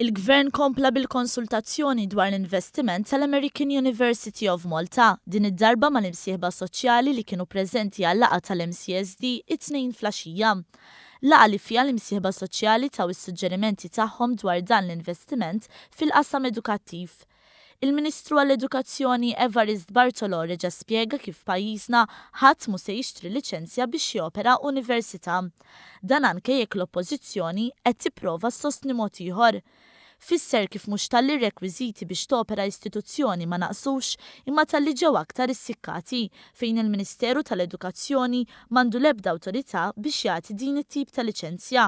Il-Gvern kompla bil-konsultazzjoni dwar l-investiment tal-American University of Malta, din id-darba ma' l-imsieħba soċjali li kienu preżenti għal-laqa tal-MCSD it-tnejn flaxija. Laqa li fija l-imsieħba soċjali taw is-suġġerimenti tagħhom dwar dan l-investiment fil-qasam edukattiv. Il-Ministru għall-Edukazzjoni Evarist Bartolo reġa' spjega kif pajjiżna ħadd mu se jixtri liċenzja biex jopera università. Dan anke jekk l-Oppożizzjoni qed tipprova ssostni mod ieħor. Fisser kif mhux talli rekwiżiti biex topera istituzzjoni ma naqsux imma talli ġew aktar issikkati fejn il-Ministeru tal-Edukazzjoni m'għandu l-ebda awtorità biex jagħti din it-tip ta' liċenzja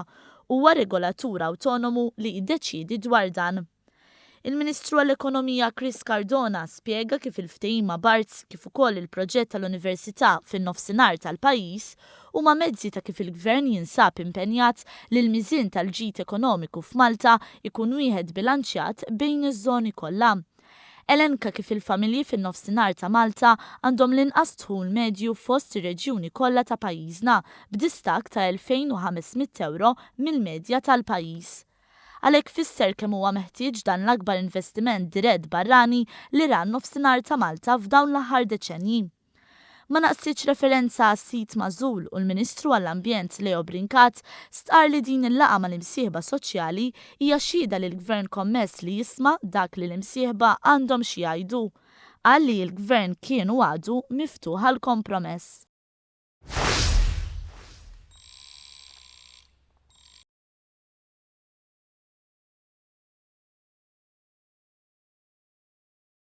huwa regolatur awtonomu li jiddeċiedi dwar dan. Il-Ministru għall-Ekonomija Chris Cardona spjega kif il-ftehim ma' Barts kif ukoll il-proġett tal-Università fin-nofsinhar tal-pajjiż huma mezzi ta' kif il-Gvern jinsab impenjat li l-miżien tal-ġid ekonomiku f'Malta ikun wieħed bilanċjat bejn iż-żoni kollha. Elenka kif il-familji fin-nofsinhar ta' Malta għandhom l-inqas dħul medju fost ir-reġjuni kollha ta' pajjiżna b'distak ta' 2500 euro mill-medja tal-pajjiż. Għalhekk fisser kemm huwa meħtieġ dan l-akbar investiment dirett barrani li ran nofsinhar ta' Malta f'dawn l-aħħar deċenji. Ma naqsitx referenza għas-sit magħżul u l-Ministru għall-Ambjent Leo Brincat stqar li din il-laqa mal-imsieħba soċjali hija xhieda li l-Gvern kommess li jisma' dak li l-imsieħba għandhom xi jgħidu. Qal li l-Gvern kien u għadu miftuħ għall kompromess.